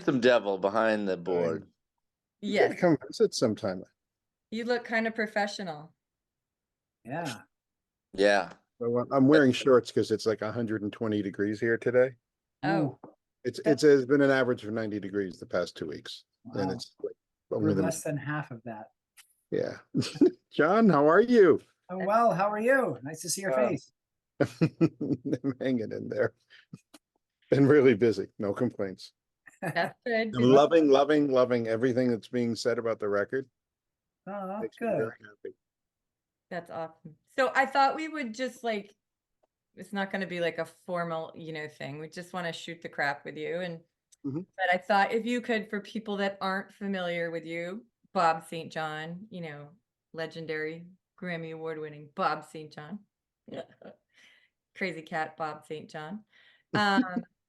handsome devil behind the board. You gotta Yes, come visit sometime. you look kind of professional. Yeah. Yeah. So I'm wearing shorts because it's like 120 degrees here today. Oh, It's been an average of 90 degrees the past 2 weeks, and Wow. it's like We're only less than half of that. yeah. John, how are you? Oh, well, how are you? Nice to see your face. I'm hanging in there. Been really busy. No complaints. that's good. I'm loving everything that's being said about the record. Oh, that's Makes me good. very happy. That's awesome. So I thought we would just like, it's not going to be like a formal, thing. We just want to shoot the crap with you. And, Mhm. but I thought if you could, for people that aren't familiar with you, Bob St. John, legendary Grammy award winning Bob St. John, crazy cat, Bob St. John.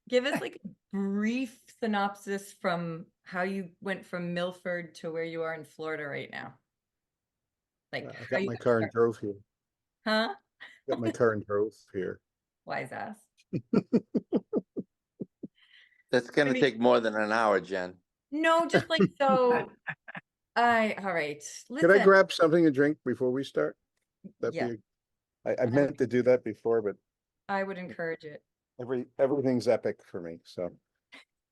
Give us like a brief synopsis from how you went from Milford to where you are in Florida right now. Like, I how got you my car and drove here. huh? Got my car and drove here. Wise ass. That's going I to mean- take more than an hour, Jen. No, just like so. All right. Could I Listen. grab something to drink before we start? Yeah. I meant to do that before, but I would encourage it. everything's epic for me. So,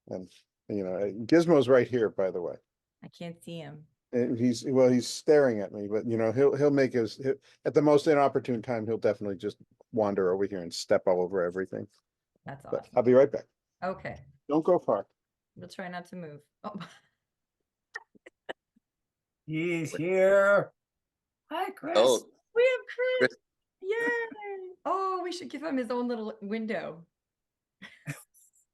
and Gizmo's right here, by the way. I can't see him. And he's staring at me, but he'll make at the most inopportune time, he'll definitely just wander over here and step all over everything. That's But awesome. I'll be right back. Okay. Don't go far. We'll try not to move. Oh. He's here. Hi, Chris. Oh, We have Chris. Chris. Yay. Oh, we should give him his own little window.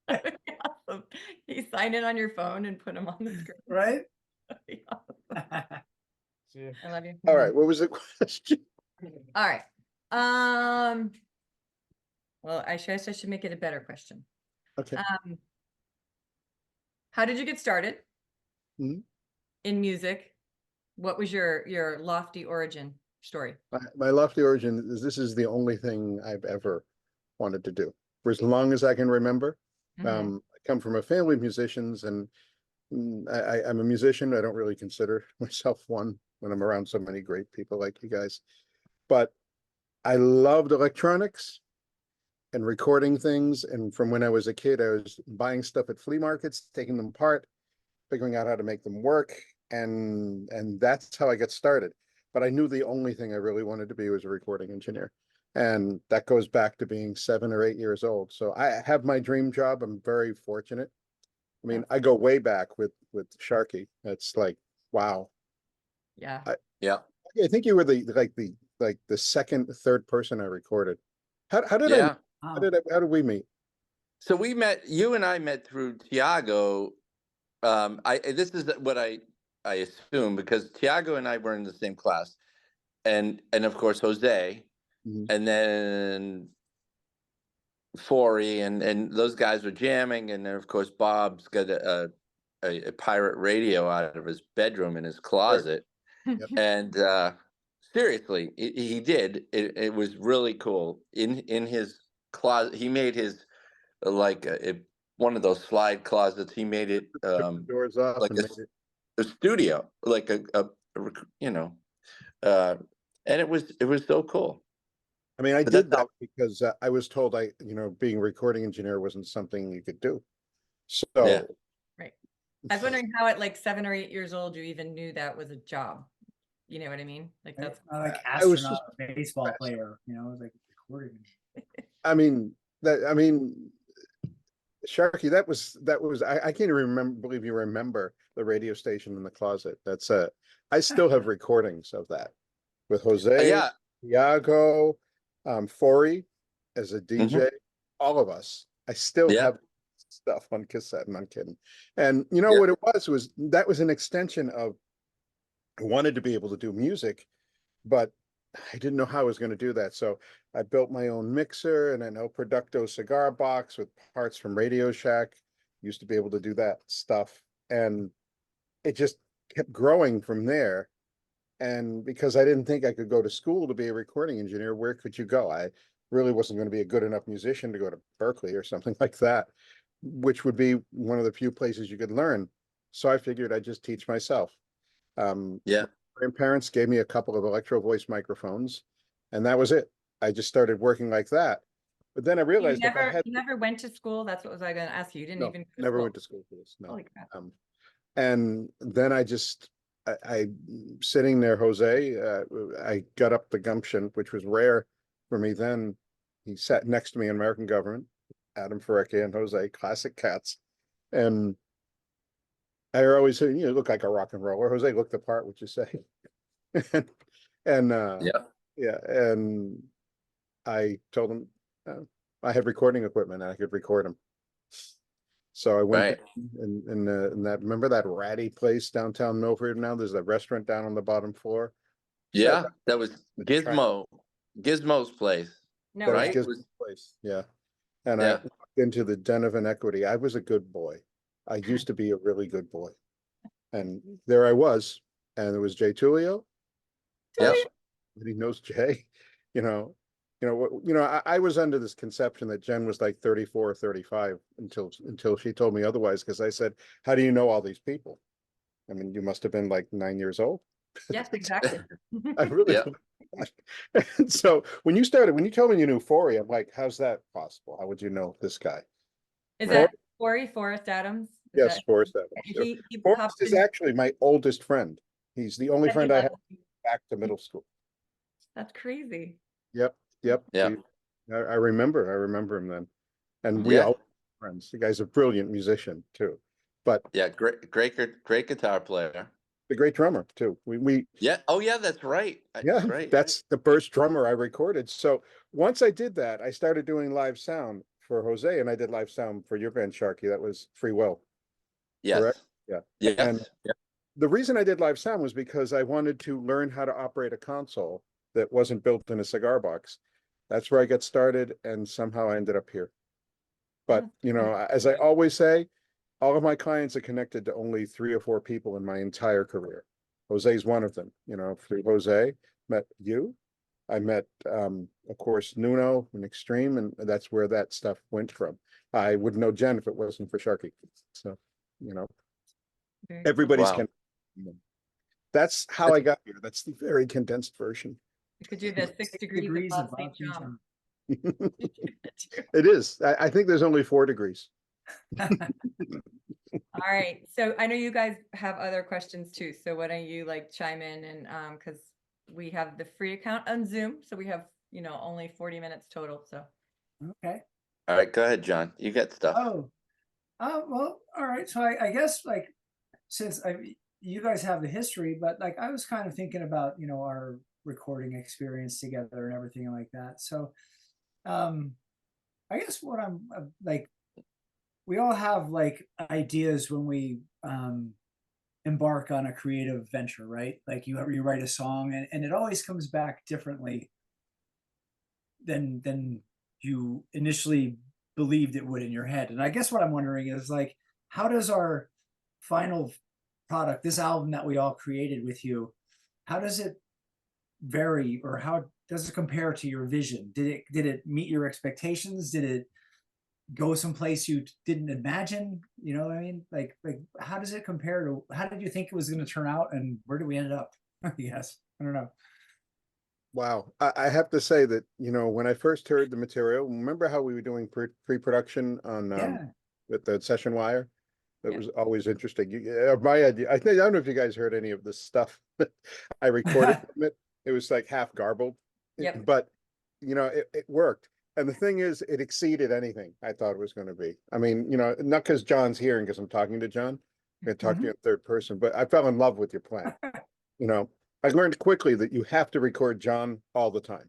That would be awesome. You sign in on your phone and put him on the screen. Right? That'd be awesome. I love you. All right. What was the question? All right. Well, I should make it a better question. Okay. How did you get started Mhm. in music? What was your lofty origin story? My lofty origin is this is the only thing I've ever wanted to do for as long as I can remember. Mhm. I come from a family of musicians, and I'm a musician. I don't really consider myself one when I'm around so many great people like you guys. But I loved electronics and recording things. And from when I was a kid, I was buying stuff at flea markets, taking them apart, figuring out how to make them work. And that's how I got started. But I knew the only thing I really wanted to be was a recording engineer. And that goes back to being 7 or 8 years old. So I have my dream job. I'm very fortunate. I mean, I go way back with Sharky. That's like, wow. Yeah. yeah. I think you were the second, third person I recorded. How did Yeah. Wow. how did we meet? So you and I met through Tiago. This is what I assume, because Tiago and I were in the same class, and of course Jose, Mhm. and then Forey, and those guys were jamming, and then of course Bob's got a pirate radio out of his bedroom in his closet, Yep. and seriously, he did. It was really cool. In his closet, he made his like one of those slide closets. He made it Took the doors off like and made it. a studio, like and it was so cool. I mean, I But did that's that because I was told being a recording engineer wasn't something you could do. So Yeah. Right. I was wondering how at like 7 or 8 years old you even knew that was a job. You know what I mean? Like that's Like I was astronaut, just baseball player, like recording. I mean Sharky, that was I can't even believe you remember the radio station in the closet. That's I still have recordings of that with Jose, Yeah. Iago, Forey as a DJ, all of us. I still Yeah. have stuff on cassette. I'm not kidding. And you know Yeah. what it was that was an extension of I wanted to be able to do music, but I didn't know how I was going to do that. So I built my own mixer and an El Producto cigar box with parts from Radio Shack. Used to be able to do that stuff. And it just kept growing from there. And because I didn't think I could go to school to be a recording engineer, where could you go? I really wasn't going to be a good enough musician to go to Berkeley or something like that. which would be one of the few places you could learn. So I figured I'd just teach myself. Yeah. Grandparents gave me a couple of electro voice microphones, and that was it. I just started working like that. But then I You realized if I never, had you never went to school? That's what was I gonna ask you. You didn't no, even go to never school. went to school for this. No. Holy crap. And then I sitting there, Jose, I got up the gumption, which was rare for me then. He sat next to me in American Government, Adam Ferrecchia and Jose, classic cats. And I always said, you look like a rock and roller. Jose looked the part, would you say? and Yeah. yeah, and I told him I had recording equipment and I could record him. So I went Right. in that, remember that ratty place downtown Milford now? There's a restaurant down on the bottom floor. Yeah. That was The track. Gizmo's place. No, That was Right? Gizmo's place. Yeah. And I Yeah. walked into the den of inequity. I was a good boy. I used to be a really good boy. And there I was. And there was Jay Tulio. Yep. He knows Jay. You know, I was under this conception that Jen was like 34 or 35 until she told me otherwise, because I said, how do you know all these people? I mean, you must have been like 9 years old. yes, exactly. I really Yeah. don't. And so when you told me you knew Forey, I'm like, how's that possible? How would you know this guy? Is Right. that Forrest Adams? Is Yes, that- Forrest Evans. He Forrest popped is in- actually my oldest friend. He's the only said he friend I have loved you. back to middle school. That's crazy. Yep. Yeah. I remember him then. And we Yeah. all friends. The guy's a brilliant musician too. But Yeah. Great guitar player. the great drummer too. We Yeah. Oh, yeah. That's right. yeah, That's right. that's the first drummer I recorded. So once I did that, I started doing live sound for Jose, and I did live sound for your band, Sharky. That was Free Will, correct? Yes. Yeah. Yes. And Yeah. the reason I did live sound was because I wanted to learn how to operate a console that wasn't built in a cigar box. That's where I got started, and somehow I ended up here. But, as I always say, all of my clients are connected to only 3 or 4 people in my entire career. Jose's one of them. Through Jose, met you. I met, of course, Nuno and Extreme, and that's where that stuff went from. I wouldn't know Jen if it wasn't for Sharky. So, Very everybody's Wow. That's how I got here. That's the very condensed version. You could do the 6 degrees of Degrees Bob of St. Bob St. John. It is. I think there's only 4 degrees. All right. So I know you guys have other questions too. So why don't you chime in and because we have the free account on Zoom. So we have, only 40 minutes total. So Okay. All right. Go ahead, John. You got stuff. Well, all right. So I guess since you guys have the history, but I was kind of thinking about, our recording experience together and everything like that. So I guess what I'm we all have ideas when we embark on a creative venture, right? Like you write a song and it always comes back differently than you initially believed it would in your head. And I guess what I'm wondering is how does our final product, this album that we all created with you, how does it vary, or how does it compare to your vision? Did it meet your expectations? Did it go someplace you didn't imagine? You know what I mean? Like how does it compare to, how did you think it was going to turn out, and where did we end up? Yes, I don't know. Wow. I have to say that, when I first heard the material, remember how we were doing pre-production on Yeah. with the session wire? That Yeah. was always interesting. My idea, I don't know if you guys heard any of this stuff that I recorded from it. It was like half garbled, Yep. but it worked. And the thing is, it exceeded anything I thought it was going to be. I mean, not because John's here and because I'm talking to John, I'm going to talk to you in third person, but I fell in love with your plan. I learned quickly that you have to record John all the time,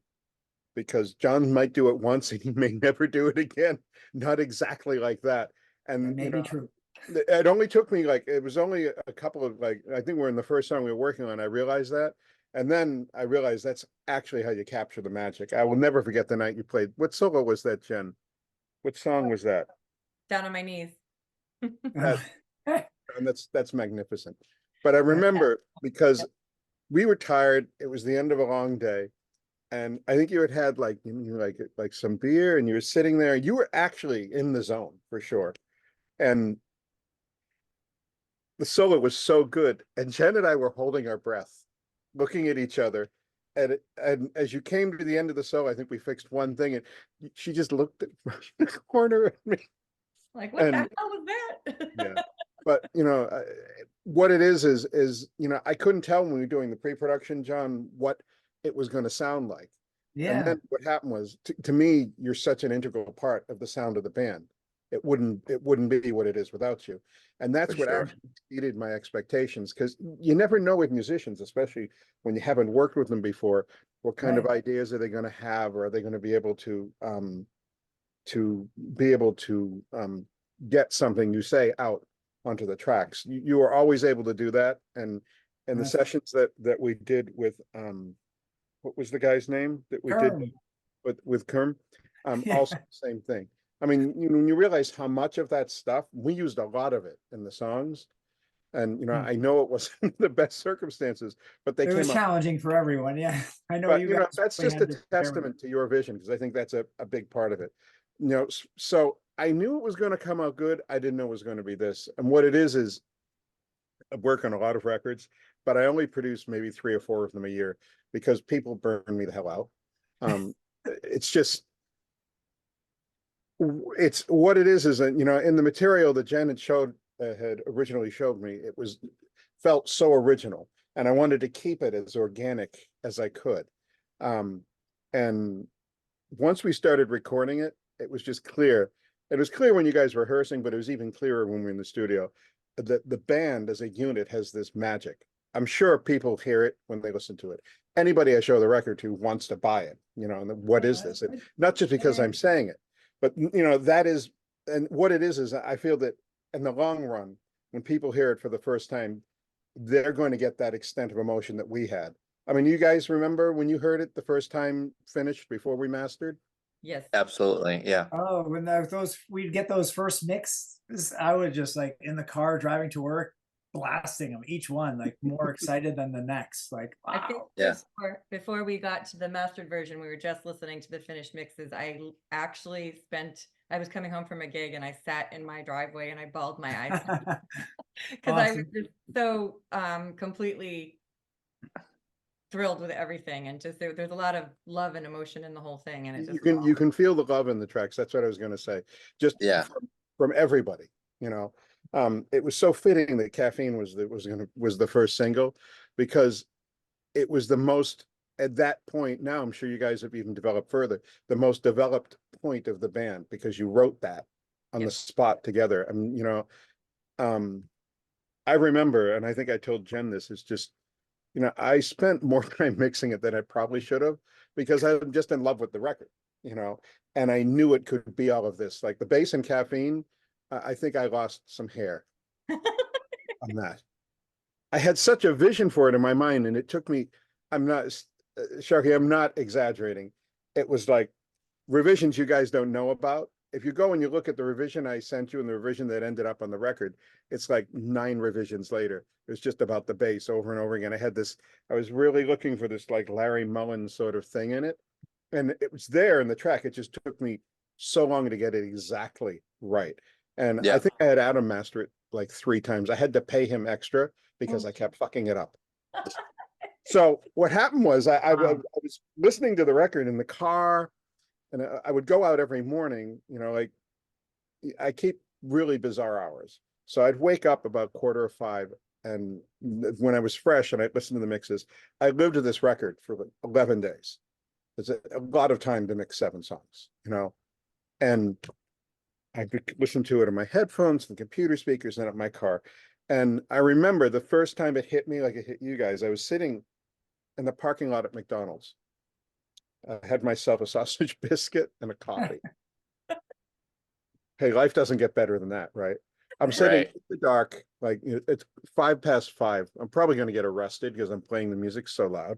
because John might do it once and he may never do it again. Not exactly like that. That And may be true. it only took me it was only a couple of I think we're in the first song we were working on. I realized that. And then I realized that's actually how you capture the magic. I will never forget the night you played. What solo was that, Jen? What song was that? Down on my knees. And that's magnificent. But I remember because we were tired. It was the end of a long day. And I think you had like some beer, and you were sitting there. You were actually in the zone for sure. And the solo was so good. And Jen and I were holding our breath, looking at each other. And as you came to the end of the solo, I think we fixed one thing, and she just looked at the corner at me. Like, what the And hell was that? yeah, but what it is I couldn't tell when we were doing the pre-production, John, what it was going to sound like. And Yeah. then what happened was, to me, you're such an integral part of the sound of the band. It wouldn't be what it is without you. And that's For what sure. actually exceeded my expectations, because you never know with musicians, especially when you haven't worked with them before, what kind of Right. ideas are they going to have, or are they going to be able to get something you say out onto the tracks. You are always able to do that. And the Right. sessions that we did with what was the guy's name that we did Kerm. with Kerm? Yeah. Also the same thing. I mean, when you realize how much of that stuff, we used a lot of it in the songs. And Hmm. I know it wasn't the best circumstances, but they It was came out. challenging for everyone. Yeah. I know But you guys that's really just had a to bear with testament to your vision, because I think that's a big part of it. So I knew it was going to come out good. I didn't know it was going to be this. And what it is I work on a lot of records, but I only produce maybe 3 or 4 of them a year because people burn me the hell out. It's just it's what it is that in the material that Jen had originally showed me, it was felt so original, and I wanted to keep it as organic as I could. And once we started recording it, it was just clear. It was clear when you guys were rehearsing, but it was even clearer when we were in the studio that the band as a unit has this magic. I'm sure people hear it when they listen to it. Anybody I show the record to wants to buy it, and what is this? And not just because I'm saying it, but that is, and what it is I feel that in the long run, when people hear it for the first time, they're going to get that extent of emotion that we had. I mean, you guys remember when you heard it the first time finished before we mastered? Yes. Absolutely. Yeah. Oh, when we'd get those first mixes, I would just like in the car driving to work, blasting them, each one like more excited than the next. Like, I think wow. Yeah. before we got to the mastered version, we were just listening to the finished mixes. I was coming home from a gig and I sat in my driveway and I bawled my eyes out because I was Awesome. just so completely thrilled with everything, and just there's a lot of love and emotion in the whole thing, and it just You can feel the love in the tracks. That's what I was going to say. Just Yeah. from everybody, it was so fitting that Caffeine was the first single, because it was the most, at that point. Now I'm sure you guys have even developed further, the most developed point of the band, because you wrote that on the Yes. spot together. I remember, and I think I told Jen this, is just, I spent more time mixing it than I probably should have, because I'm just in love with the record, and I knew it could be all of this. Like the bass and Caffeine, I think I lost some hair on that. I had such a vision for it in my mind, and it took me, I'm not, Sharky, I'm not exaggerating. It was like revisions you guys don't know about. If you go and you look at the revision I sent you and the revision that ended up on the record, it's like 9 revisions later. It was just about the bass over and over again. I was really looking for this like Larry Mullen sort of thing in it. And it was there in the track. It just took me so long to get it exactly right. And I Yeah. think I had Adam master it like 3 times. I had to pay him extra because Oh. I kept fucking it up. So what happened was I was listening to the record in the car, and I would go out every morning, like I keep really bizarre hours. So I'd wake up about 4:45, and when I was fresh and I'd listen to the mixes, I lived to this record for like 11 days. It's a lot of time to mix 7 songs, and I could listen to it on my headphones and computer speakers and at my car. And I remember the first time it hit me like it hit you guys, I was sitting in the parking lot at McDonald's. I had myself a sausage biscuit and a coffee. Hey, life doesn't get better than that, right? I'm sitting Right. in the dark, like it's 5 past 5. I'm probably going to get arrested because I'm playing the music so loud.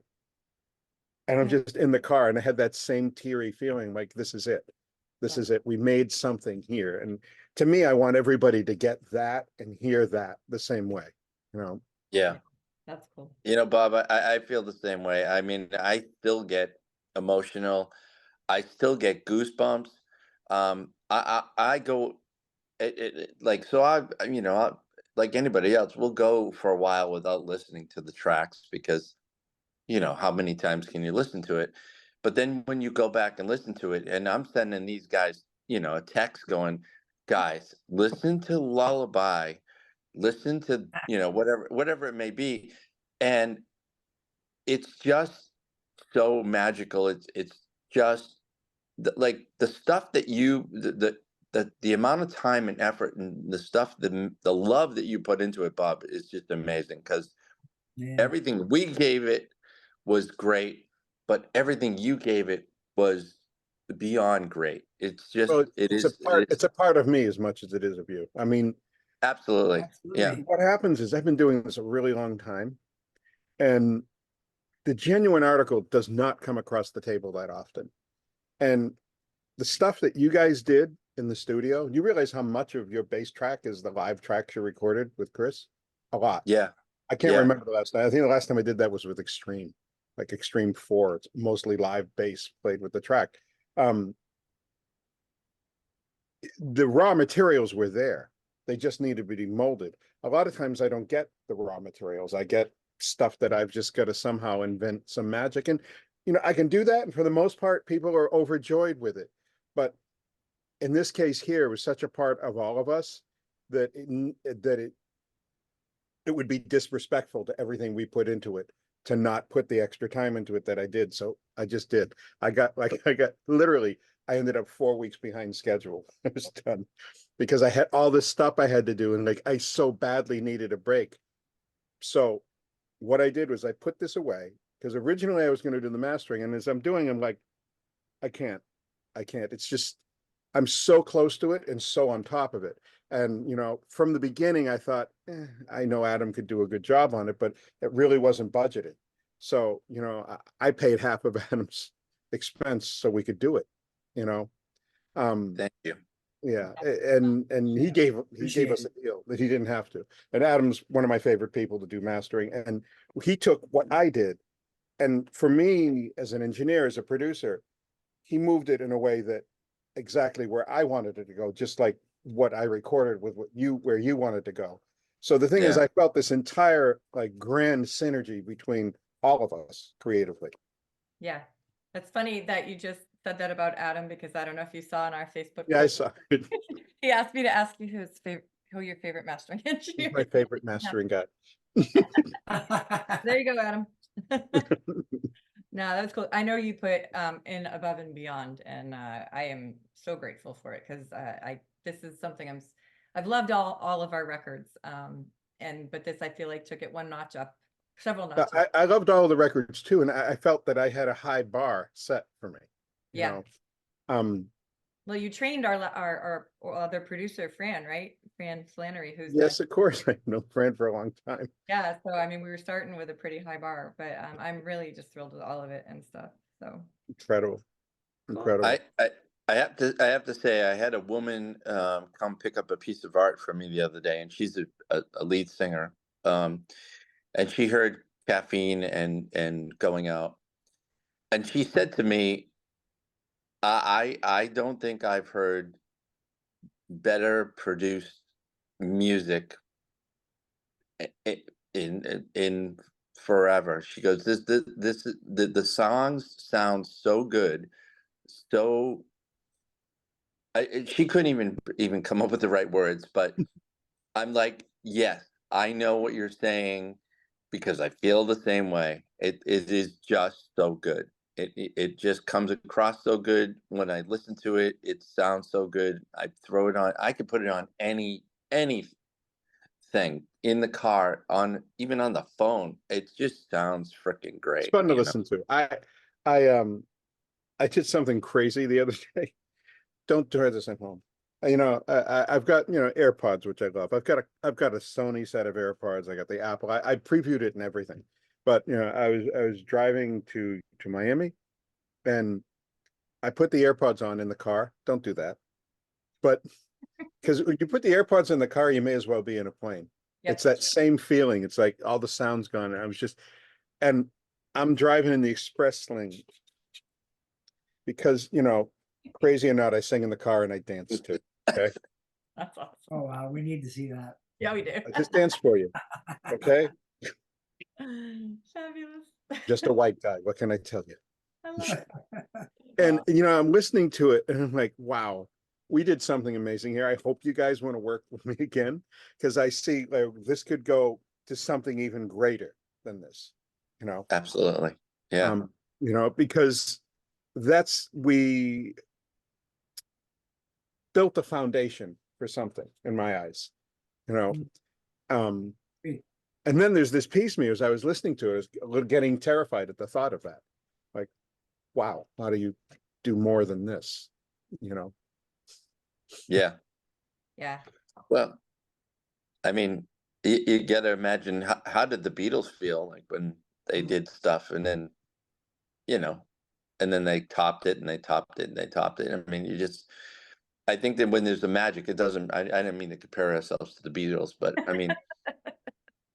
And I'm just in the car, and I had that same teary feeling, like this is it. This is it. We made something here. And to me, I want everybody to get that and hear that the same way, Yeah. That's cool. Bob, I feel the same way. I mean, I still get emotional. I still get goosebumps. I go like, so like anybody else, we'll go for a while without listening to the tracks because, how many times can you listen to it? But then when you go back and listen to it, and I'm sending these guys, a text going, guys, listen to Lullaby, listen to, whatever it may be. And it's just so magical. It's just like the stuff that the amount of time and effort and the stuff, the love that you put into it, Bob, is just amazing because Yeah. everything we gave it was great, but everything you gave it was beyond great. It's just, Well, it it's a is, it part, is it's a part of me as much as it is of you. I mean, absolutely. Yeah. Absolutely. what happens is I've been doing this a really long time, and the genuine article does not come across the table that often. And the stuff that you guys did in the studio, you realize how much of your bass track is the live tracks you recorded with Chris? A lot. Yeah. I can't Yeah. remember the last time. I think the last time I did that was with Extreme, like Extreme 4. It's mostly live bass played with the track. The raw materials were there. They just need to be molded. A lot of times I don't get the raw materials. I get stuff that I've just got to somehow invent some magic. And, I can do that. And for the most part, people are overjoyed with it. But in this case here, it was such a part of all of us that it would be disrespectful to everything we put into it to not put the extra time into it that I did. So I just did. I got literally, I ended up 4 weeks behind schedule. I was done because I had all this stuff I had to do. And I so badly needed a break. So what I did was I put this away because originally I was going to do the mastering. And as I'm doing, I'm like, I can't. It's just, I'm so close to it and so on top of it. And, from the beginning, I thought, I know Adam could do a good job on it, but it really wasn't budgeted. So, I paid half of Adam's expense so we could do it, you know? Thank you. Yeah. And he gave us a deal that he didn't have to. And Adam's one of my favorite people to do mastering. And he took what I did. And for me, as an engineer, as a producer, he moved it in a way that exactly where I wanted it to go, just like what I recorded with where you wanted to go. So the thing is, Yeah. I felt this entire grand synergy between all of us creatively. Yeah. It's funny that you just said that about Adam because I don't know if you saw in our Facebook Yeah, I post. saw it. He asked me to ask you who your favorite mastering He's engineer my is. favorite mastering guy. There you go, Adam. No, that was cool. I know you put in above and beyond, and I am so grateful for it because this is something I've loved all of our records, but this I feel like took it one notch up, several notches. I loved all the records too, and I felt that I had a high bar set for me. Yeah. Know? Well, you trained our other producer, Fran, right? Fran Flannery, who's Yes, of course. I've known Fran for a long time. yeah. So I mean, we were starting with a pretty high bar, but I'm really just thrilled with all of it and stuff. So Incredible. Incredible. I have to say I had a woman come pick up a piece of art for me the other day, and she's a lead singer, and she heard Caffeine and Going Out, and she said to me, I don't think I've heard better produced music in forever. She goes, the songs sound so good, so she couldn't even come up with the right words, but I'm like, yes, I know what you're saying because I feel the same way. It is just so good. It just comes across so good when I listen to it. It sounds so good. I throw it on. I could put it on anything in the car, on even on the phone. It just sounds freaking It's great. fun to listen to. I did something crazy the other day. Don't try this at home. I've got AirPods, which I love. I've got a Sony set of AirPods. I got the Apple. I previewed it and everything. But I was driving to Miami, and I put the AirPods on in the car. Don't do that. But because when you put the AirPods in the car, you may as well be in a plane. Yep. It's that same feeling. It's like all the sound's gone. And I'm driving in the express lane because, crazy or not, I sing in the car and I dance too. Okay. That's awesome. Oh wow, we need to see that. Yeah, we do. I just danced for you, okay? Fabulous. Just a white guy. What can I tell you? I love it. And Wow. you know, I'm listening to it and I'm like, wow, we did something amazing here. I hope you guys want to work with me again, because I see like this could go to something even greater than this, you know. Absolutely. Yeah. You know, because we built a foundation for something in my eyes, you know. Um, and then there's this piece me as I was listening to it, I was a little getting terrified at the thought of that. Like, wow, how do you do more than this? You know? Yeah. Yeah. Well, I mean, you got to imagine how did the Beatles feel like when they did stuff and then, you know, and then they topped it and they topped it and they topped it. I mean, I think that when there's the magic, it doesn't, I didn't mean to compare ourselves to the Beatles, but I mean,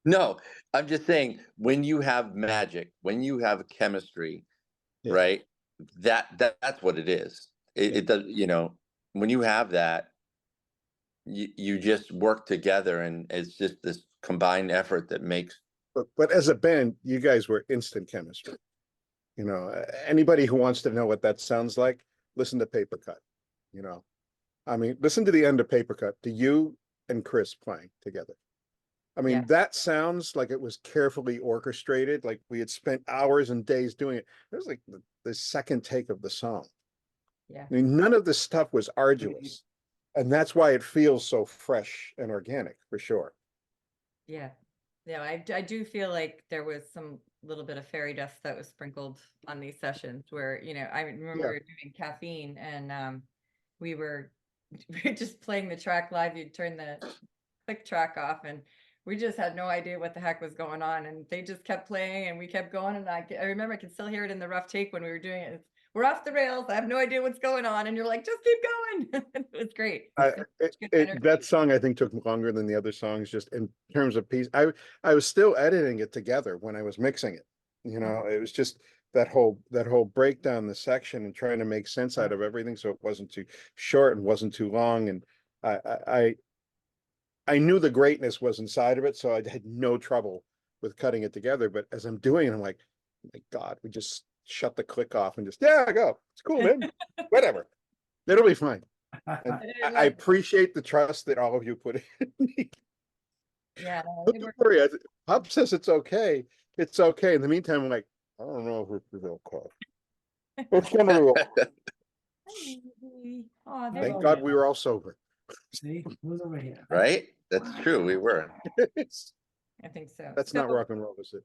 no, I'm just saying when you have magic, when you have chemistry, Yeah. right? That's what it is. It does, you know, when you have that, you just work together and it's just this combined effort that makes. But as a band, you guys were instant chemistry. You know, anybody who wants to know what that sounds like, listen to Paper Cut. You know, I mean, listen to the end of Paper Cut, to you and Chris playing together. I mean, Yeah. that sounds like it was carefully orchestrated, like we had spent hours and days doing it. It was like the second take of the song. Yeah. I mean, none of this stuff was arduous. And that's why it feels so fresh and organic, for sure. Yeah. Yeah. I do feel like there was some little bit of fairy dust that was sprinkled on these sessions where, you know, I remember we were doing Caffeine and we were just playing the track live. You'd turn the click track off and we just had no idea what the heck was going on. And they just kept playing and we kept going. And I remember I can still hear it in the rough take when we were doing it. We're off the rails. I have no idea what's going on. And you're like, just keep going. It was great. That song I think took longer than the other songs, just in terms of piece. I was still editing it together when I was mixing it. You know, it was just that whole breakdown the section and trying to make sense out of everything so it wasn't too short and wasn't too long. And I knew the greatness was inside of it, so I had no trouble with cutting it together. But as I'm doing it, I'm like, oh my God, we just shut the click off and just, yeah, go. It's cool, man. Whatever. It'll be fine. And I appreciate the trust that all of you put in me. Yeah. Don't worry. Pop says it's okay. It's okay. In the meantime, I'm like, I don't know if it's okay. It's gonna be Oh, Thank God we were all sober. See, who's over here? Right? That's true. We were. I think so. That's not rock and roll, is it?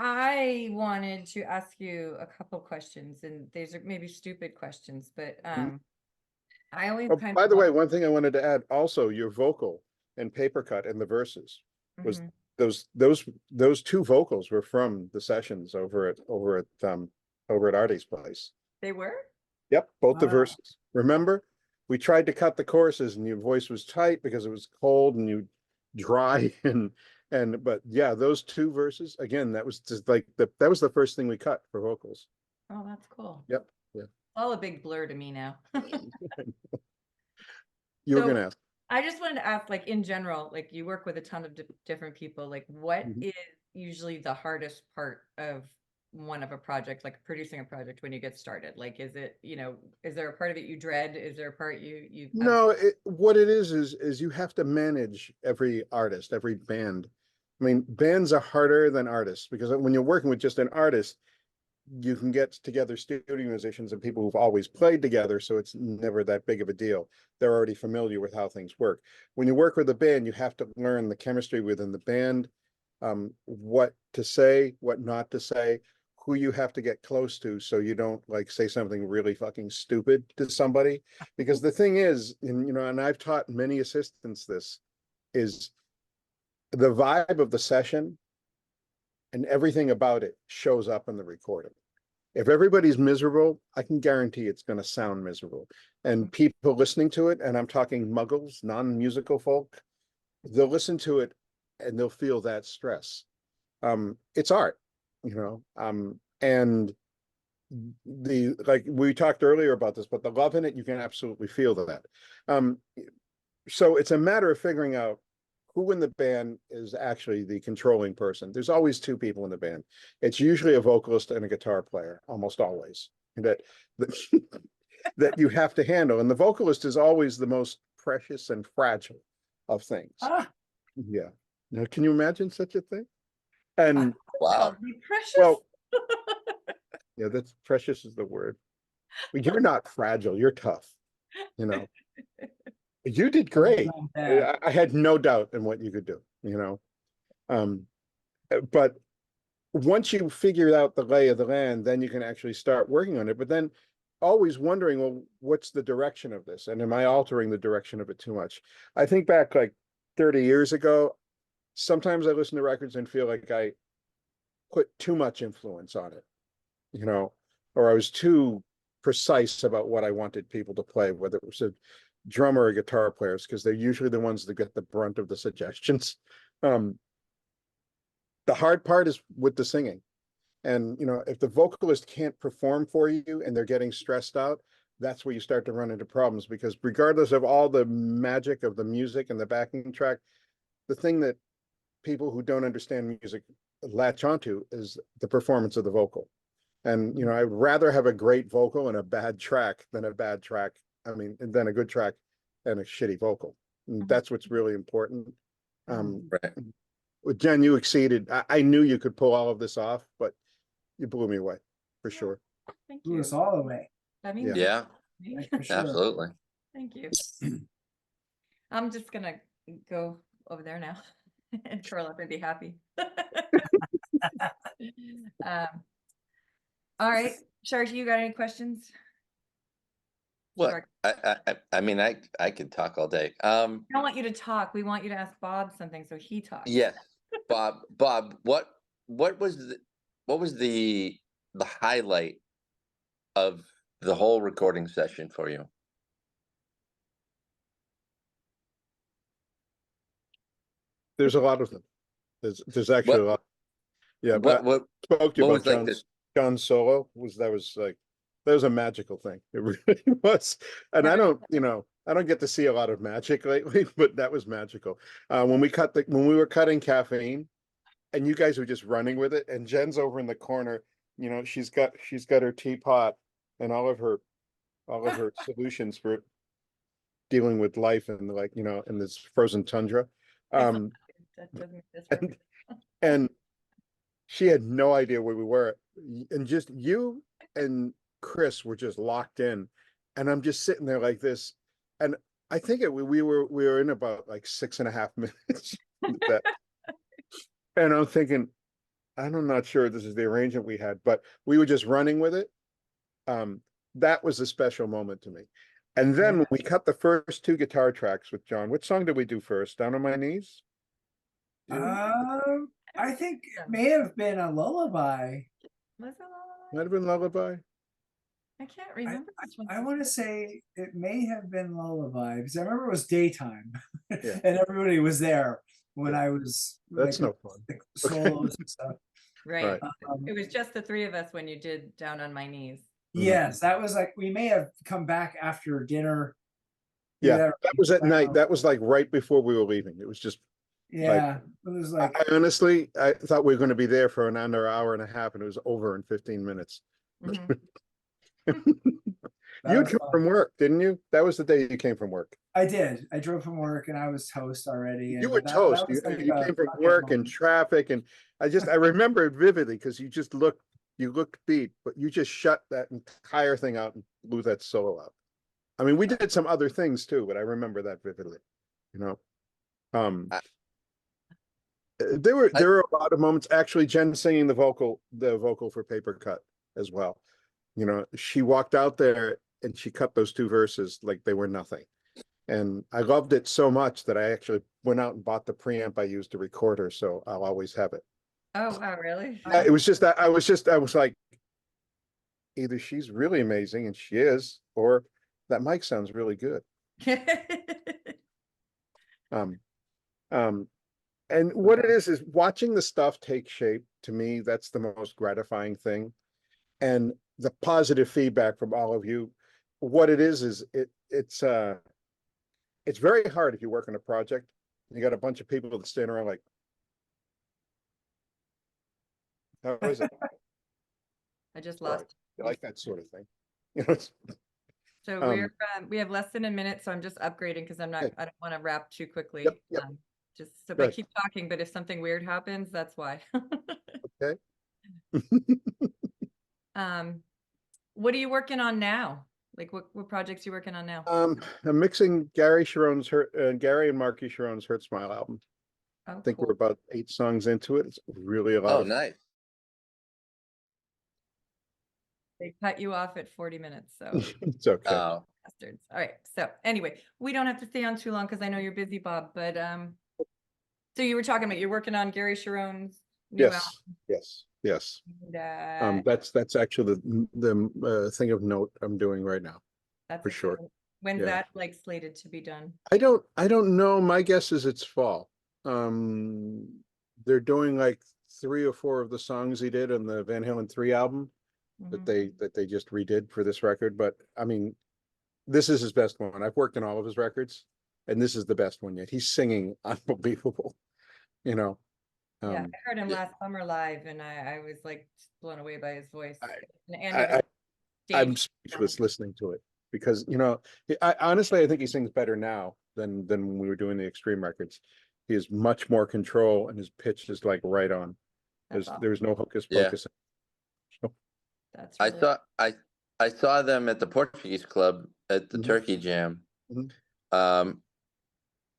I wanted to ask you a couple questions, and these are maybe stupid questions, but I always kind By of the way, one thing I wanted to add also, your vocal and Paper Cut and the verses was those two vocals were from the sessions over at Artie's place. They were? Yep, both the Wow. verses. Remember, we tried to cut the choruses and your voice was tight because it was cold and you dry but yeah, those two verses again, that was just like that was the first thing we cut for vocals. Oh, that's cool. Yep. Yeah. All a big blur to me now. You were So, gonna ask. I just wanted to ask, like in general, like you work with a ton of different people, like what is usually the hardest part of one of a project, like producing a project when you get started? Like, is it, you know, is there a part of it you dread? Is there a part you No, what it is you have to manage every artist, every band. I mean, bands are harder than artists because when you're working with just an artist, you can get together studio musicians and people who've always played together, so it's never that big of a deal. They're already familiar with how things work. When you work with a band, you have to learn the chemistry within the band, what to say, what not to say, who you have to get close to so you don't like say something really fucking stupid to somebody. Because the thing is, and I've taught many assistants this, is the vibe of the session and everything about it shows up in the recording. If everybody's miserable, I can guarantee it's going to sound miserable. And people listening to it, and I'm talking muggles, non-musical folk, they'll listen to it and they'll feel that stress. It's art, and like we talked earlier about this, but the love in it, you can absolutely feel that. So it's a matter of figuring out who in the band is actually the controlling person. There's always two people in the band. It's usually a vocalist and a guitar player, almost always, that that you have to handle. And the vocalist is always the most precious and fragile of things. Ah, Yeah. Now, can you imagine such a thing? And Wow. Called me precious. well, yeah, that's precious is the word. But you're not fragile. You're tough. You know, you did great. I had no doubt in what you could do, you know. But once you figure out the lay of the land, then you can actually start working on it. But then always wondering, well, what's the direction of this? And am I altering the direction of it too much? I think back like 30 years ago, sometimes I listen to records and feel like I put too much influence on it, you know, or I was too precise about what I wanted people to play, whether it was a drummer or guitar players, because they're usually the ones that get the brunt of the suggestions. The hard part is with the singing. And, you know, if the vocalist can't perform for you and they're getting stressed out, that's where you start to run into problems, because regardless of all the magic of the music and the backing track, the thing that people who don't understand music latch onto is the performance of the vocal. And, you know, I'd rather have a great vocal and a bad track than a bad track. I mean, and then a good track and a shitty vocal. And that's what's really important. Right. With Jen, you exceeded. I knew you could pull all of this off, but you blew me away for sure. Thank blew you. us all away. That means Yeah, me. For sure. absolutely. Thank you. I'm just gonna go over there now and curl up and be happy. All right, Sharky, you got any questions? What? Shark. I mean, I could talk all day. I don't want you to talk. We want you to ask Bob something so he talks. Yes, Bob. What was the highlight of the whole recording session for you? There's a lot of them. There's actually a lot. Yeah, but What spoke to you what about was like this? John's solo that was a magical thing. It really was. And I don't, you know, I don't get to see a lot of magic lately, but that was magical. When we were cutting Caffeine, and you guys were just running with it, and Jen's over in the corner, you know, she's got her teapot and all of her solutions for dealing with life and, like, you know, in this frozen tundra. That doesn't And, and she had no idea where we were, and just you and Chris were just locked in, and I'm just sitting there like this, and I think we were in about like 6.5 minutes that, and I'm thinking, I'm not sure this is the arrangement we had, but we were just running with it. That was a special moment to me. And then when we cut the first two guitar tracks with John, which song did we do first? Down on My Knees? I think it may have been a lullaby. Was it Might have been Lullaby. I can't remember this one. I want to say it may have been lullaby because I remember it was daytime, Yeah. and everybody was there when I was. That's like, no fun. like, solos and stuff. Right. Right. It was just the three of us when you did Down on My Knees. Yes, that was like we may have come back after dinner. Yeah, that was at night. That was like right before we were leaving. It was just, yeah, it was like I honestly, I thought we were going to be there for another hour and a half, and it was over in 15 minutes. Mhm. You'd come from work, didn't you? That was the day you came from work. I did. I drove from work and I was toast already. You were toast. was like You a came from bucket work and moment. traffic, and I remember it vividly because you looked beat, but you just shut that entire thing out and blew that solo out. I mean, we did some other things too, but I remember that vividly. You know, there were a lot of moments. Actually, Jen singing the vocal for Paper Cut as well. You know, she walked out there and she cut those two verses like they were nothing. And I loved it so much that I actually went out and bought the preamp I used to record her, so I'll always have it. Oh, wow, really? Yeah, it was just that I was like, either she's really amazing, and she is, or that mic sounds really good. And what it is watching the stuff take shape. To me, that's the most gratifying thing. And the positive feedback from all of you. What it is it's very hard if you work on a project. You got a bunch of people that stand around like, how is it? I just Right. lost. You like that sort of thing. You know, So Um, we have less than a minute, so I'm just upgrading because I don't want to wrap too quickly. Yep. Just so, Right. but keep talking. But if something weird happens, that's why. okay. What are you working on now? Like what projects you working on now? I'm mixing Gary and Marky Sharon's Hurt Smile album. Oh, I think cool. we're about 8 songs into it. It's really a lot Oh, of nice. They cut you off at 40 minutes, so it's okay. Oh, bastards. All right. So anyway, we don't have to stay on too long because I know you're busy, Bob. But so you were talking about you're working on Gary Sharon's new album. Yes. And, That's actually the thing of note I'm doing right now. that's for sure. exciting. When's Yeah. that like slated to be done? I don't know. My guess is it's fall. They're doing like 3 or 4 of the songs he did on the Van Halen 3 album Mhm. that they just redid for this record. But I mean, this is his best one. I've worked on all of his records, and this is the best one yet. He's singing unbelievable, you know. Yeah, I heard him yeah. last summer live, and I was like blown away by his voice. I'm speechless listening to it because, you know, honestly, I think he sings better now than when we were doing the Extreme records. He has much more control, and his pitch is like right on. There's no hocus Yeah. pocus. That's I really saw I saw them at the Portuguese Club at the Mhm. Turkey Jam. Mhm.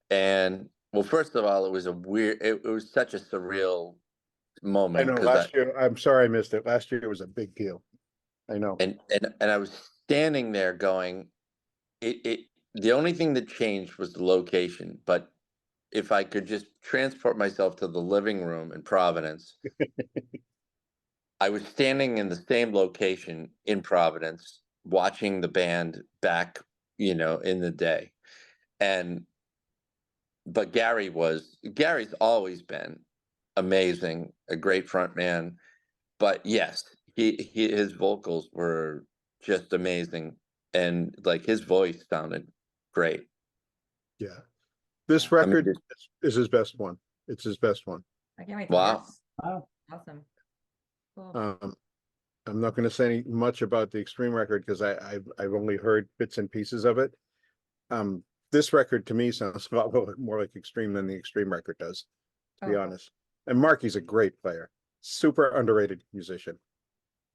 And well, first of all, it was it was such a surreal I moment know because last year, I'm sorry I missed it. Last year it was a big deal. I know. and I was standing there going, it the only thing that changed was the location, but if I could just transport myself to the living room in Providence, I was standing in the same location in Providence, watching the band back, you know, in the day. And but Gary's always been amazing, a great front man. But yes, his vocals were just amazing, and like his voice sounded great. Yeah. This I mean, record is his best one. It's his best one. I can't wait to hear wow. it. Wow. Awesome. Cool. I'm not going to say much about the Extreme record because I've only heard bits and pieces of it. This record to me sounds a lot more like Extreme than the Extreme record does, to be Oh, honest. And Marky's a great player, super underrated musician.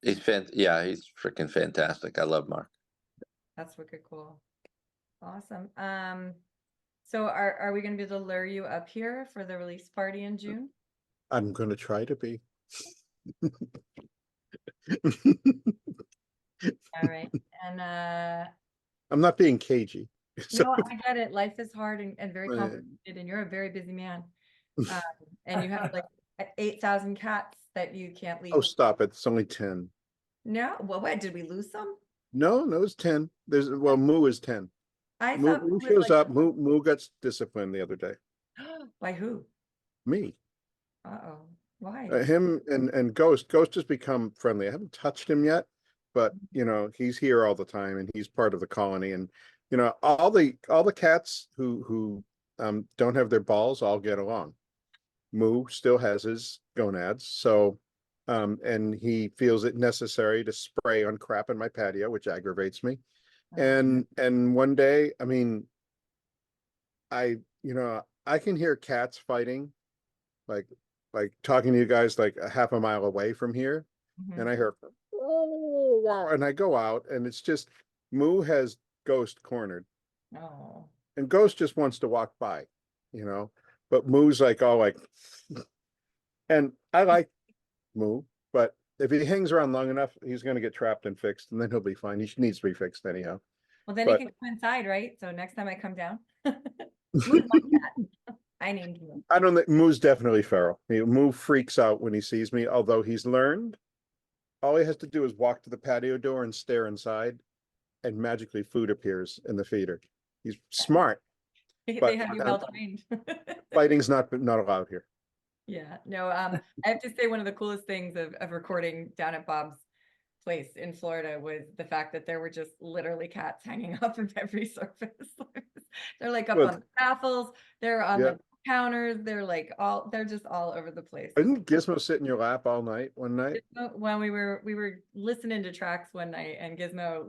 He's he's freaking fantastic. I love Mark. that's wicked cool. Awesome. So are we gonna be able to lure you up here for the release party in June? I'm going to try to be. All right. And I'm not being cagey. no, I get it. Life is hard and very complicated, and you're a very busy man. And you have like 8,000 cats that you can't leave. Oh, stop it. It's only 10. No, well, what did we lose some? No, it's 10. Moo is 10. I Moo thought it was shows like up. Moo got disciplined the other day. by who? Me. Uh-oh. Why? Him and Ghost. Ghost has become friendly. I haven't touched him yet, but you know, he's here all the time and he's part of the colony. And you know, all the cats who don't have their balls all get along. Moo still has his gonads, so and he feels it necessary to spray on crap in my patio, which aggravates me. And one day, I mean, I can hear cats fighting, like talking to you guys like a half a mile away from here, and I hear, oh, wow, and I go out, and it's just Moo has Ghost cornered, Oh. and Ghost just wants to walk by, you know, but Moo's like all like, and I like Moo, but if he hangs around long enough, he's going to get trapped and fixed, and then he'll be fine. He needs to be fixed anyhow. Well, then But- he can come inside, right? So next time I come down, Moo's my cat. I named him. I don't think Moo's definitely feral. Moo freaks out when he sees me, although he's learned all he has to do is walk to the patio door and stare inside, and magically food appears in the feeder. He's smart. They But, have you well trained. Fighting's not allowed here. Yeah, no, I have to say one of the coolest things of recording down at Bob's place in Florida was the fact that there were just literally cats hanging off of every surface. They're like up Well, on the baffles, they're on yeah. the counters, they're just all over the place. Didn't Gizmo sit in your lap all night one night? When we were listening to tracks one night, and Gizmo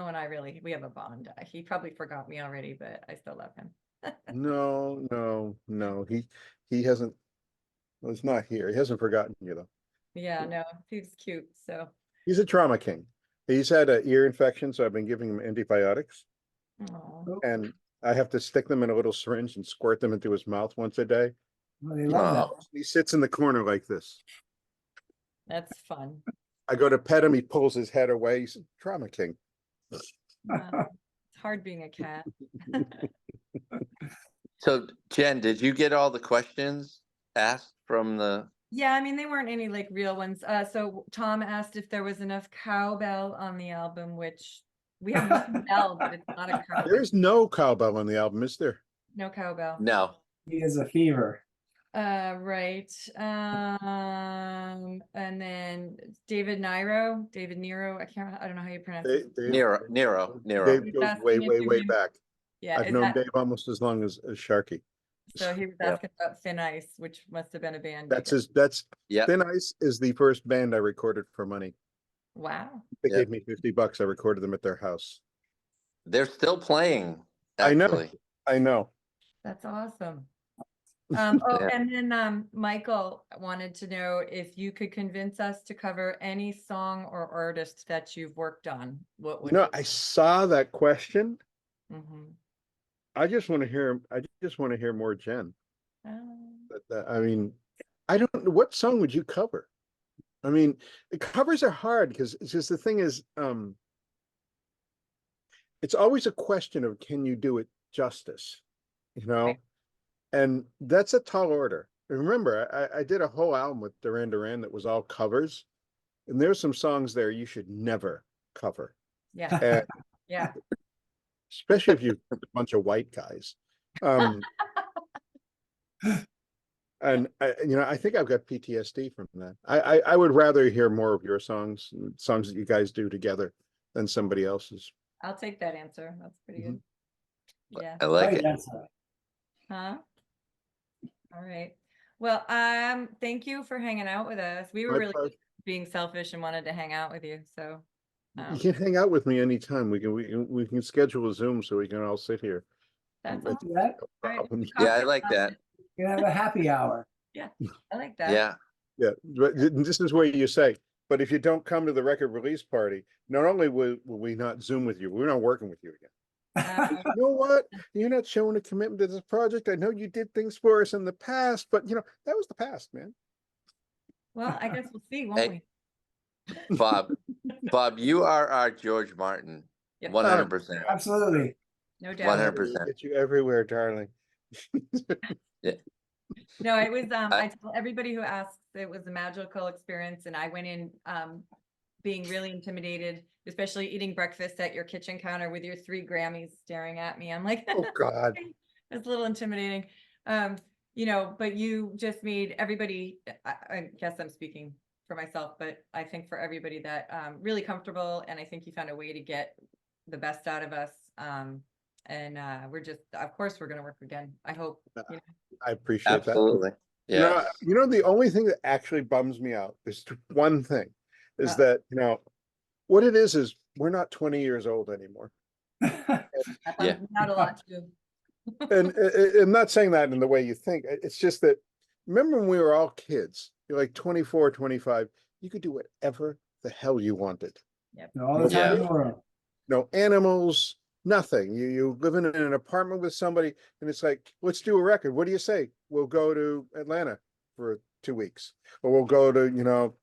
and I really, we have a bond. He probably forgot me already, but I still love him. No. He hasn't, well, he's not here. He hasn't forgotten you though. Yeah, no, he's cute. So, He's a trauma king. He's had an ear infection, so I've been giving him antibiotics, aw. and I have to stick them in a little syringe and squirt them into his mouth once a day. Well, they love that. Oh, He sits in the corner like this. That's fun. I go to pet him, he pulls his head away. He's a trauma king. It's hard being a cat. so Jen, did you get all the questions asked from the? Yeah, I mean, they weren't any like real ones. So Tom asked if there was enough cowbell on the album, which we have one bell, but it's not a cowbell. There's no cowbell on the album, is there? No cowbell. No. He is a fever. Right. And then David Nero, I don't know how you pronounce it. Nero. Dave goes asking way, if way, you way knew- back. Yeah, I've is known that, Dave almost as long as Sharky. so he was Yeah. asking about Thin Ice, which must have been a band. you That's guys- that's Yeah. Thin Ice is the first band I recorded for money. Wow. They Yeah. gave me $50. I recorded them at their house. They're still playing. I know. Actually. I know. That's awesome. Yeah. And then Michael wanted to know if you could convince us to cover any song or artist that you've worked on. What would I saw that question. Mhm. I just want to hear more Jen. Um, I mean, I don't know, what song would you cover? I mean, the covers are hard because it's just, the thing is, it's always a question of, can you do it justice? Right. And that's a tall order. And remember, I did a whole album with Duran Duran that was all covers, and there's some songs there you should never cover, yeah. and Yeah. especially if you're a bunch of white guys. And I think I've got PTSD from that. I would rather hear more of your songs that you guys do together than somebody else's. I'll take that answer. That's pretty good. Yeah. I like Right it. answer. Huh? All right. Well, thank you for hanging out with us. We were My really pleasure. being selfish and wanted to hang out with you. So, You can hang out with me anytime. We can schedule a Zoom so we can all sit here. that's Let's- awesome. Do that. All right, problem. Yeah, I like that. You can have a happy hour. I like that. Yeah. Yeah, but this is where you say, but if you don't come to the record release party, not only will we not Zoom with you, we're not working with you again. You know what? You're not showing a commitment to this project. I know you did things for us in the past, but that was the past, man. Well, I guess we'll see, won't Hey. we? Bob, you are our George Martin. Yep. 100%. Absolutely. No doubt. 100%. Get you everywhere, darling. No, it was, I tell everybody who asks, it was a magical experience, and I went in being really intimidated, especially eating breakfast at your kitchen counter with your 3 Grammys staring at me. I'm like, Oh God. it's a little intimidating. But you just made everybody, I guess I'm speaking for myself, but I think for everybody that really comfortable, and I think you found a way to get the best out of us. And we're just, of course, we're going to work again. I hope. I appreciate that. Absolutely. Yeah. The only thing that actually bums me out is one thing, is Uh. that, what it is we're not 20 years old anymore. That Yeah. bums me out a lot too. And I'm not saying that in the way you think. It's just that, remember when we were all kids, you're like 24, 25, you could do whatever the hell you wanted. All the time in Yeah. the world. No animals, nothing. You live in an apartment with somebody, and it's like, let's do a record. What do you say? We'll go to Atlanta for 2 weeks, or we'll go to,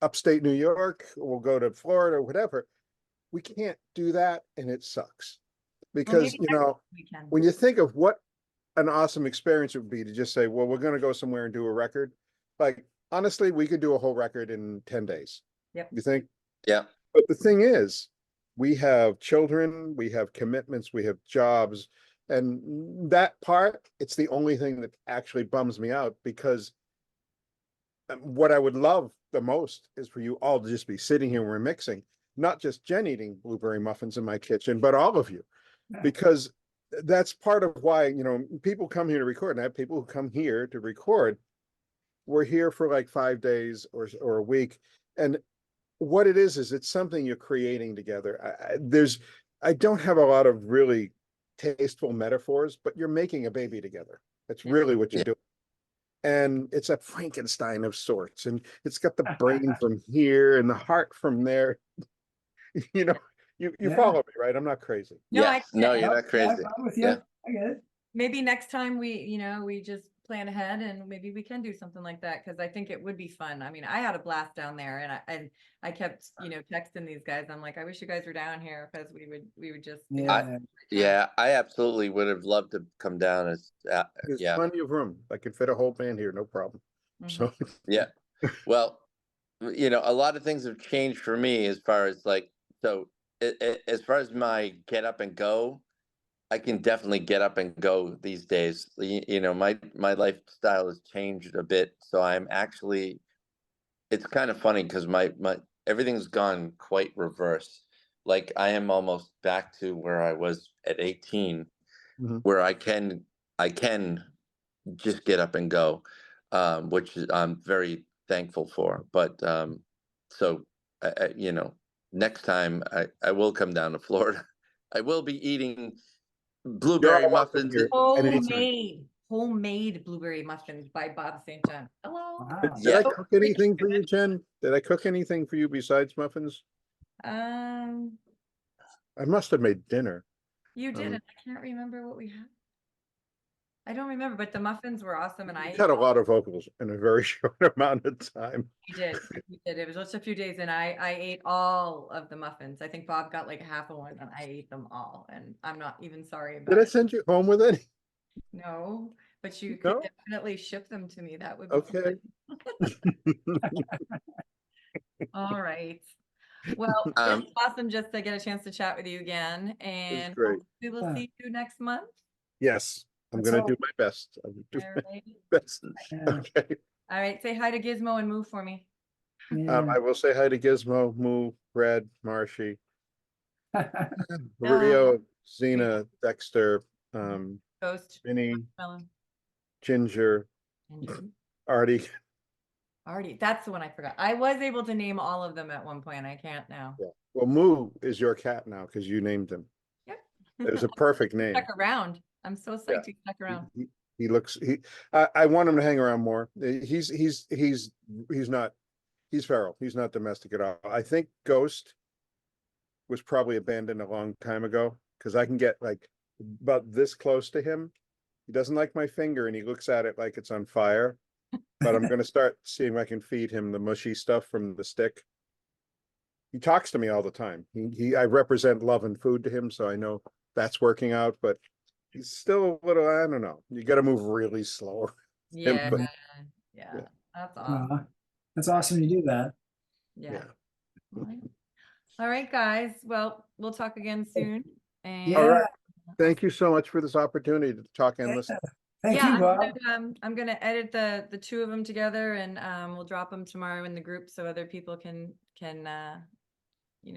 upstate New York, or we'll go to Florida, or whatever. We can't do that, and it sucks. Because, maybe next We can. when you think of what an awesome experience it would be to just say, well, we're going to go somewhere and do a record. Like, honestly, we could do a whole record in 10 days. Yep. You think? Yeah. But the thing is, we have children, we have commitments, we have jobs, and that part, it's the only thing that actually bums me out, because what I would love the most is for you all to just be sitting here remixing, not just Jen eating blueberry muffins in my kitchen, but all of you, because that's part of why, people come here to record, and I have people who come here to record. We're here for like 5 days or a week, and what it is it's something you're creating together. I don't have a lot of really tasteful metaphors, but you're making a baby together. That's really what you're doing. And it's a Frankenstein of sorts, and it's got the brain from here and the heart from there. You follow me, right? I'm not crazy. No, Yes. No, you're not crazy. I'm with you. Yeah. I get it. maybe next time we just plan ahead and maybe we can do something like that, because I think it would be fun. I mean, I had a blast down there, and I kept texting these guys. I'm like, I wish you guys were down here, because we would just Yeah. I absolutely would have loved to come down. As There's yeah, plenty of room. I could fit a whole band here, no problem. Mhm. So yeah. Well, a lot of things have changed for me as far as as far as my get up and go. I can definitely get up and go these days. My lifestyle has changed a bit, so I'm actually. It's kind of funny because my everything's gone quite reverse. Like I am almost back to where I was at 18, where I can just get up and go, which I'm very thankful for. But so next time I will come down to Florida. I will be eating blueberry all welcome muffins. here. Homemade blueberry muffins by Bob St. John. Hello. Wow. Did I cook anything for you, Jen? Did I cook anything for you besides muffins? Um, I must have made dinner. you did it. I can't remember what we had. I don't remember, but the muffins were awesome, and I You had a lot of vocals in a very short amount of time. You did. You did. It was just a few days, and I ate all of the muffins. I think Bob got like half of one, and I ate them all, and I'm not even sorry about Did I it. send you home with any? No, but you could No? definitely ship them to me. That would be Okay. all right. Well, it's awesome just to get a chance to chat with you again, and great. we will see you next month. Yes, I'm Let's going to hope. do my best. I'll do All my right. best. Yeah. Okay. All right. Say hi to Gizmo and Moo for me. I will say hi to Gizmo, Moo, Brad, Marshy, Rio, Xena, Dexter, Ghost. Vinny, Melon. Ginger, And Artie. Artie. That's the one I forgot. I was able to name all of them at one point. I can't now. Yeah. Well, Moo is your cat now because you named him. Yep. It was a perfect name. Stuck around. I'm so psyched Yeah. he stuck around. He looks. I want him to hang around more. He's not. He's feral. He's not domestic at all. I think Ghost was probably abandoned a long time ago because I can get like about this close to him. He doesn't like my finger and he looks at it like it's on fire. But I'm going to start seeing if I can feed him the mushy stuff from the stick. He talks to me all the time. I represent love and food to him, so I know that's working out. But he's still a little. I don't know. You got to move really slow. Yeah. but- Yeah. yeah. That's awesome. That's awesome you do that. Yeah. All right, guys. Well, we'll talk again soon. And Yeah. All right. Thank you so much for this opportunity to talk and listen. Thank yeah, you, Bob. I'm gonna edit the two of them together, and we'll drop them tomorrow in the group so other people can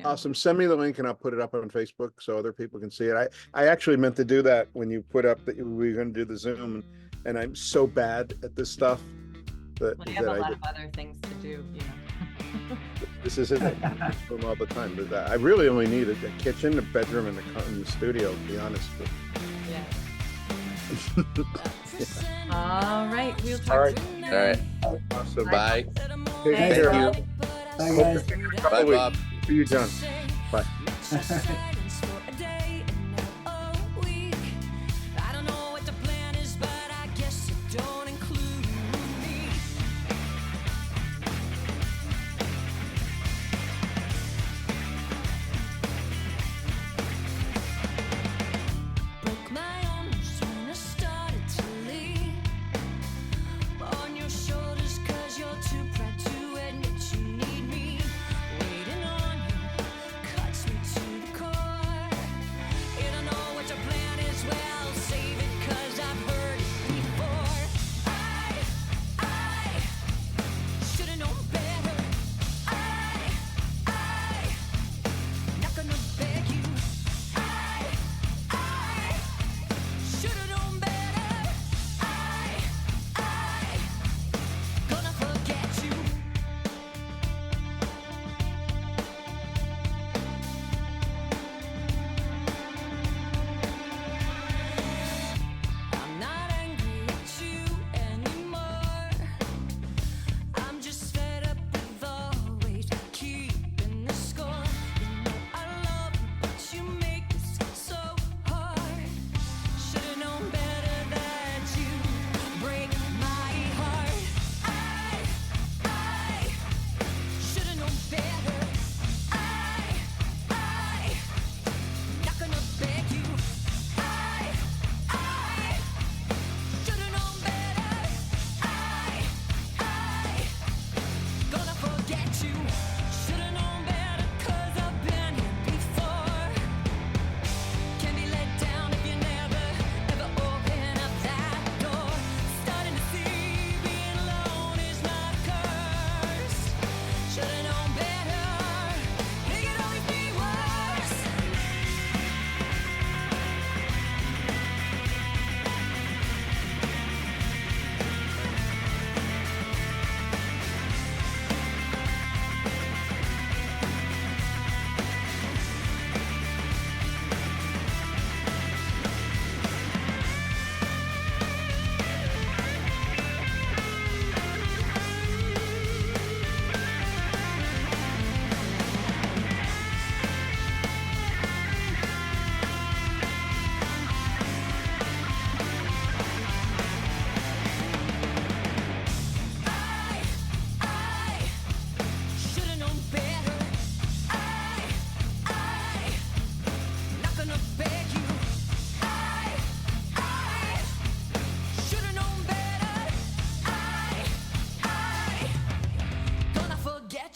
Awesome. Send me the link and I'll put it up on Facebook so other people can see it. I actually meant to do that when you put up that we were going to do the Zoom, and I'm so bad at this stuff that, Well, you have a that lot of other things to do, this isn't it. Zoom all the time. But I really only need a kitchen, a bedroom, and the studio, to be honest. But, Yeah. All right, we'll talk All right. soon. All right. awesome. Bye. Take Thank care. you. Bye, guys. Bye, Bob. See you, John. Bye. Too proud to admit you need me. Waiting on you cuts me to the core.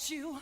you.